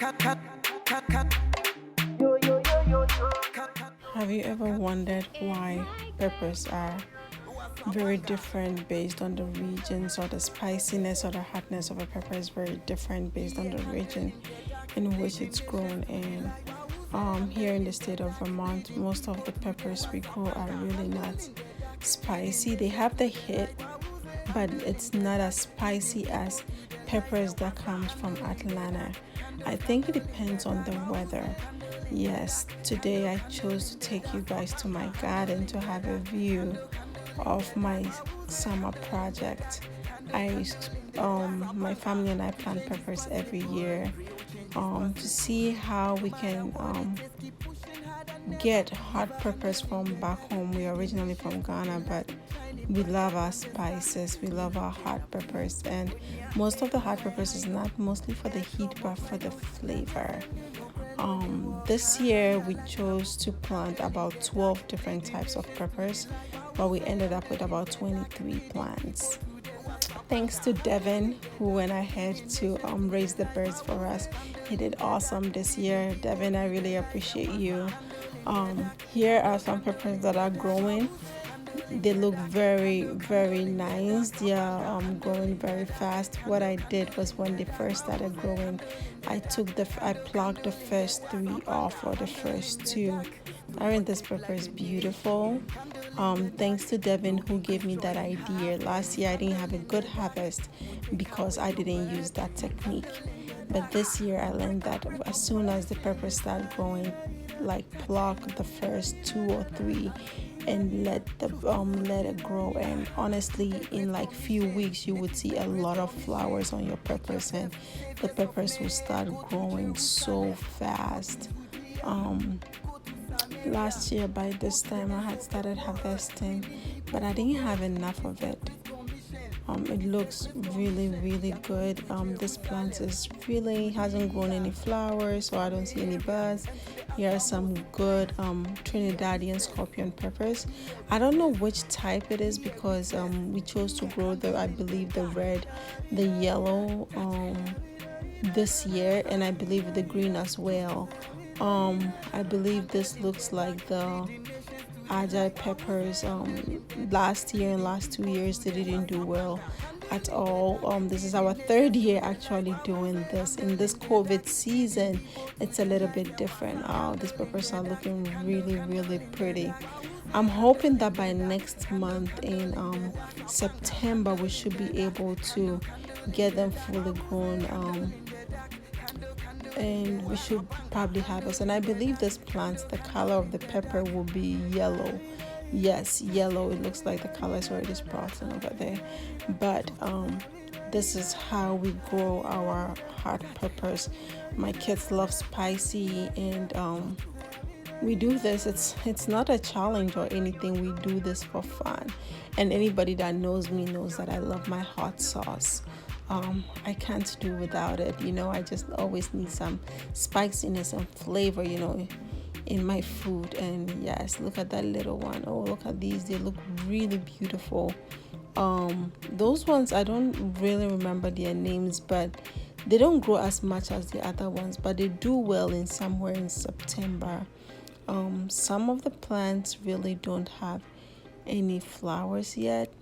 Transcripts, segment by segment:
Have you ever wondered why peppers are very different based on the regions, or the spiciness or the hotness of a pepper is very different based on the region in which it's grown in? Here in the state of Vermont, most of the peppers we grow are really not spicy. They have the hit, but it's not as spicy as peppers that comes from Atlanta. I think it depends on the weather. Yes, today I chose to take you guys to my garden to have a view of my summer project. I my family and I plant peppers every year to see how we can get hot peppers from back home. We're originally from Ghana, but we love our spices, we love our hot peppers, and most of the hot peppers is not mostly for the heat but for the flavor. This year we chose to plant about 12 different types of peppers, but we ended up with about 23 plants. Thanks to Devin, who went ahead to raise the birds for us. He did awesome this year. Devin, I really appreciate you. Here are some peppers that are growing. They look very, very nice. They are growing very fast. What I did was, when they first started growing, I plucked the first three off, or the first two. Aren't these peppers beautiful? Thanks to Devin, who gave me that idea. Last year I didn't have a good harvest because I didn't use that technique. But this year I learned that as soon as the peppers start growing, like, pluck the first two or three and let it grow. And honestly, in like few weeks you would see a lot of flowers on your peppers, and the peppers will start growing so fast. Last year by this time I had started harvesting, but I didn't have enough of it. It looks really, really good. This plant is really hasn't grown any flowers, so I don't see any buds. Here are some good Trinidadian scorpion peppers. I don't know which type it is because we chose to grow I believe the red, the yellow this year, and I believe the green as well. I believe this looks like the agile peppers. Last year and last 2 years they didn't do well at all. This is our third year actually doing this. In this COVID season, it's a little bit different. These peppers are looking really, really pretty. I'm hoping that by next month in September we should be able to get them fully grown. And we should probably harvest. And I believe this plant, the color of the pepper will be yellow. Yes, yellow. It looks like the color is already sprouting over there. But this is how we grow our hot peppers. My kids love spicy, and we do this. It's not a challenge or anything. We do this for fun. And anybody that knows me knows that I love my hot sauce. I can't do without it. I just always need some spiciness and flavor, in my food. And yes, look at that little one. Oh, look at these. They look really beautiful. Those ones, I don't really remember their names, but they don't grow as much as the other ones, but they do well in somewhere in September. Some of the plants really don't have any flowers yet,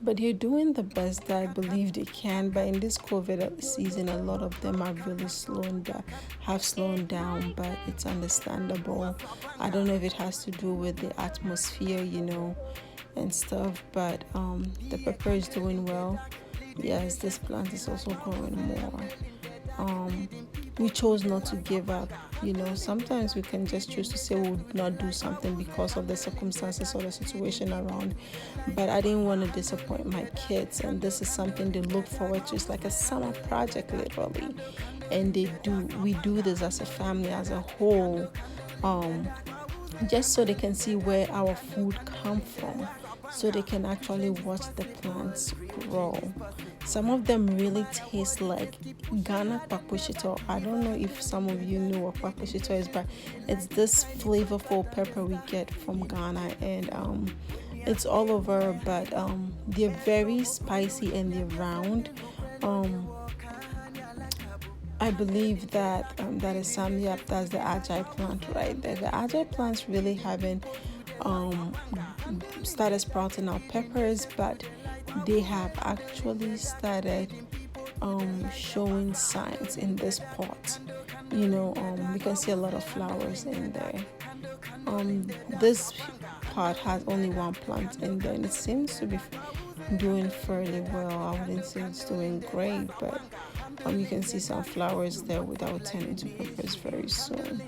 but they're doing the best that I believe they can. But in this COVID season, a lot of them are really have slowed down, but it's understandable. I don't know if it has to do with the atmosphere, and stuff, but the pepper is doing well. Yes, this plant is also growing more. We chose not to give up. Sometimes we can just choose to say we'll not do something because of the circumstances or the situation around. But I didn't want to disappoint my kids, and this is something they look forward to. It's like a summer project, literally. And we do this as a family, as a whole, just so they can see where our food come from, so they can actually watch the plants grow. Some of them really taste like Ghana papushito. I don't know if some of you know what papushito is, but it's this flavorful pepper we get from Ghana, and it's all over, but they're very spicy and they're round. I believe that that is some. Yep, that's the agile plant right there. The agile plants really haven't um, started sprouting out peppers, but they have actually started showing signs in this pot. We can see a lot of flowers in there. This pot has only one plant in there, and it seems to be doing fairly well. I wouldn't say it's doing great, but you can see some flowers there without turning to peppers very soon.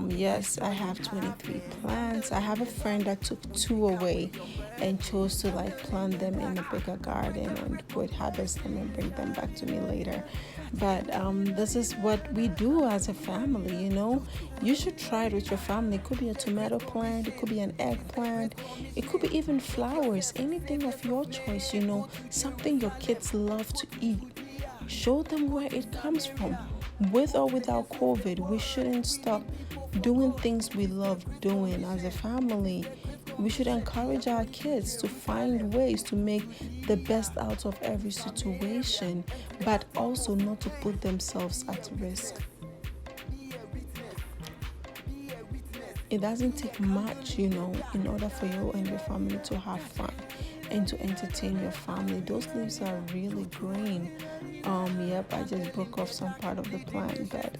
Yes, I have 23 plants. I have a friend that took two away and chose to like plant them in a bigger garden and would harvest them and bring them back to me later. But this is what we do as a family. You should try it with your family. It could be a tomato plant, it could be an eggplant, it could be even flowers, anything of your choice, something your kids love to eat. Show them where it comes from. With or without COVID, we shouldn't stop doing things we love doing as a family. We should encourage our kids to find ways to make the best out of every situation, but also not to put themselves at risk. It doesn't take much, in order for you and your family to have fun and to entertain your family. Those leaves are really green. Yep, I just broke off some part of the plant, but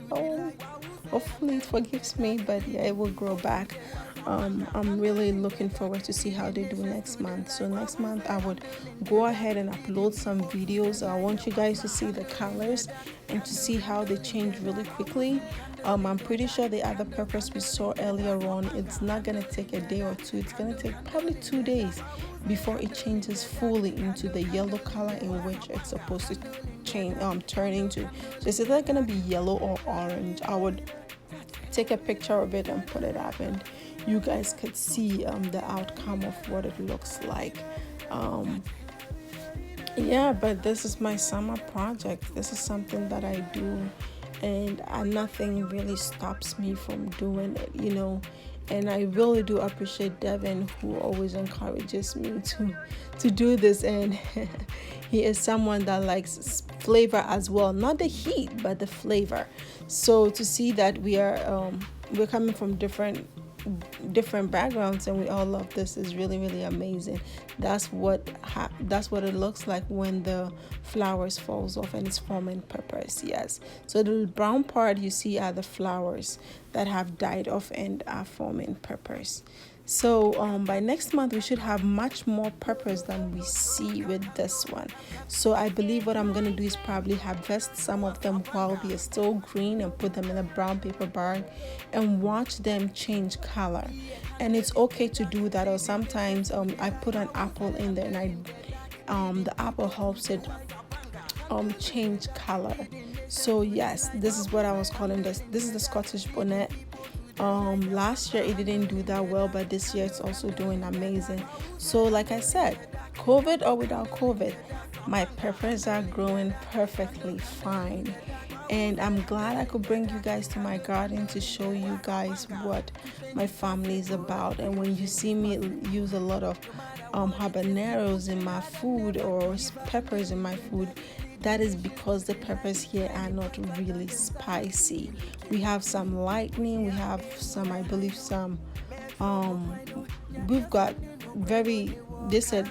hopefully it forgives me. But yeah, it will grow back. I'm really looking forward to see how they do next month. So next month I would go ahead and upload some videos. I want you guys to see the colors and to see how they change really quickly. I'm pretty sure the other peppers we saw earlier on, it's not gonna take a day or two. It's gonna take probably 2 days before it changes fully into the yellow color in which it's supposed to turn into. So it's either gonna be yellow or orange. I would take a picture of it and put it up, and you guys could see the outcome of what it looks like. Yeah, but this is my summer project. This is something that I do, and nothing really stops me from doing it. And I really do appreciate Devin, who always encourages me to do this, and he is someone that likes flavor as well, not the heat but the flavor. So to see that we're coming from different backgrounds and we all love this is really, really amazing. That's what it looks like when the flowers falls off and it's forming peppers. Yes, so the brown part you see are the flowers that have died off and are forming peppers. So by next month we should have much more peppers than we see with this one. So I believe what I'm going to do is probably harvest some of them while they are still green and put them in a brown paper bag and watch them change color. And it's okay to do that. Or sometimes I put an apple in there, and the apple helps it change color. So yes, this is what I was calling this. This is the Scottish bonnet. Last year it didn't do that well, but this year it's also doing amazing. So like I said, COVID or without COVID, my peppers are growing perfectly fine, and I'm glad I could bring you guys to my garden to show you guys what my family is about. And when you see me use a lot of habaneros in my food or peppers in my food, that is because the peppers here are not really spicy. We have some lightning, we have some, I believe, some we've got they said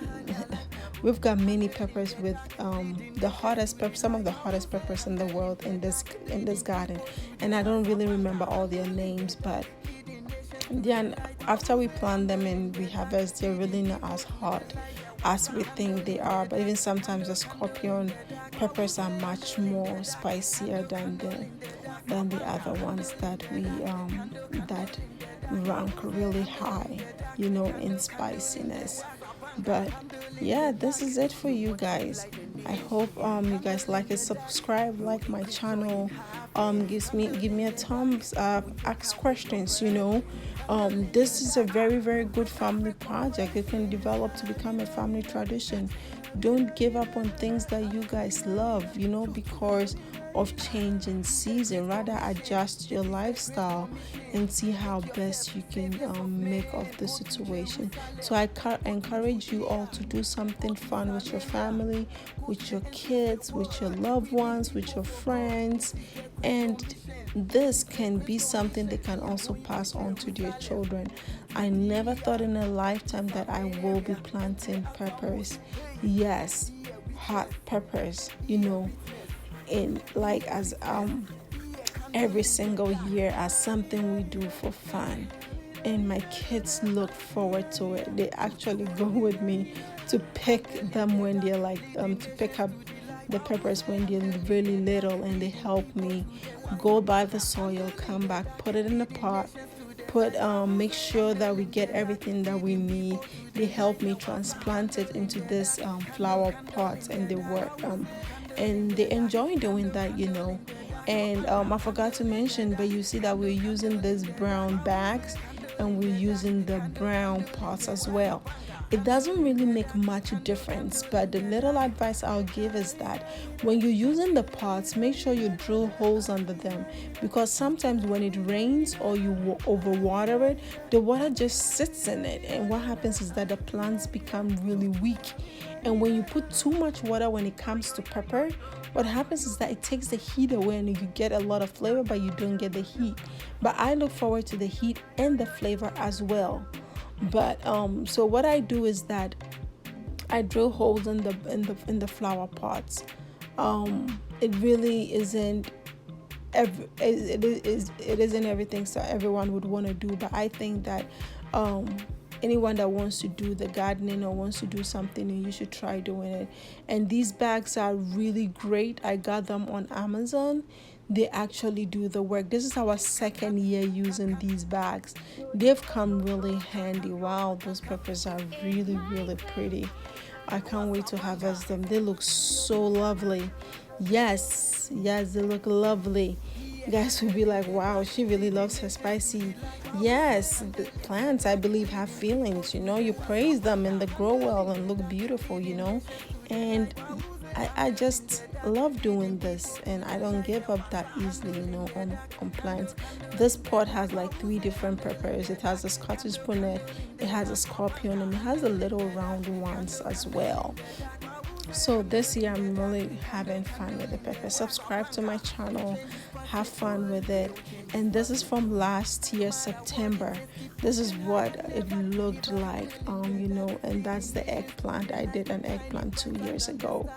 we've got many peppers with the hottest pepper, some of the hottest peppers in the world in this garden, and I don't really remember all their names, but then after we plant them and we harvest, they're really not as hot as we think they are. But even sometimes the scorpion peppers are much more spicier than the other ones that we that rank really high, in spiciness. But yeah, this is it for you guys. I hope you guys like it. Subscribe, like my channel, give me a thumbs up, ask questions. This is a very, very good family project. It can develop to become a family tradition. Don't give up on things that you guys love, because of change in season. Rather adjust your lifestyle and see how best you can make of the situation. So I encourage you all to do something fun with your family, with your kids, with your loved ones, with your friends, and this can be something they can also pass on to their children. I never thought in a lifetime that I will be planting peppers. Yes, hot peppers, in like as every single year as something we do for fun. And my kids look forward to it. They actually go with me to pick them when they're to pick up the peppers when they're really little, and they help me go by the soil, come back, put it in the pot, make sure that we get everything that we need. They help me transplant it into this flower pots, and they work and they enjoy doing that. And I forgot to mention, but you see that we're using these brown bags, and we're using the brown pots as well. It doesn't really make much difference, but the little advice I'll give is that when you're using the pots, make sure you drill holes under them, because sometimes when it rains or you overwater it, the water just sits in it, and what happens is that the plants become really weak. And when you put too much water when it comes to pepper, what happens is that it takes the heat away, and you get a lot of flavor, but you don't get the heat. But I look forward to the heat and the flavor as well. But so what I do is that I drill holes in the flower pots. It really isn't it isn't everything so everyone would want to do, but I think that anyone that wants to do the gardening or wants to do something new, you should try doing it. And these bags are really great. I got them on Amazon. They actually do the work. This is our second year using these bags. They've come really handy. Wow, those peppers are really, really pretty. I can't wait to harvest them. They look so lovely. Yes, they look lovely. You guys will be like, wow, she really loves her spicy. Yes, the plants, I believe, have feelings. You praise them and they grow well and look beautiful, and I just love doing this, and I don't give up that easily, on plants. This pot has like 3 different peppers. It has a Scottish bonnet, it has a scorpion, and it has the little round ones as well. So this year I'm really having fun with the pepper. Subscribe to my channel, have fun with it. And this is from last year September. This is what it looked like, and that's the eggplant. I did an eggplant 2 years ago.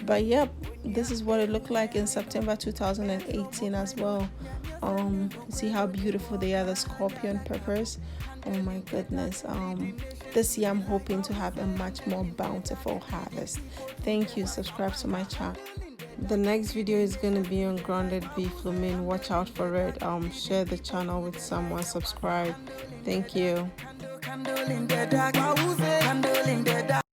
But yep, this is what it looked like in September 2018 as well. See how beautiful they are, the scorpion peppers. Oh my goodness. This year I'm hoping to have a much more bountiful harvest. Thank you. Subscribe to my channel. The next video is going to be on grounded beef lo mein. Watch out for it. Share the channel with someone. Subscribe. Thank you.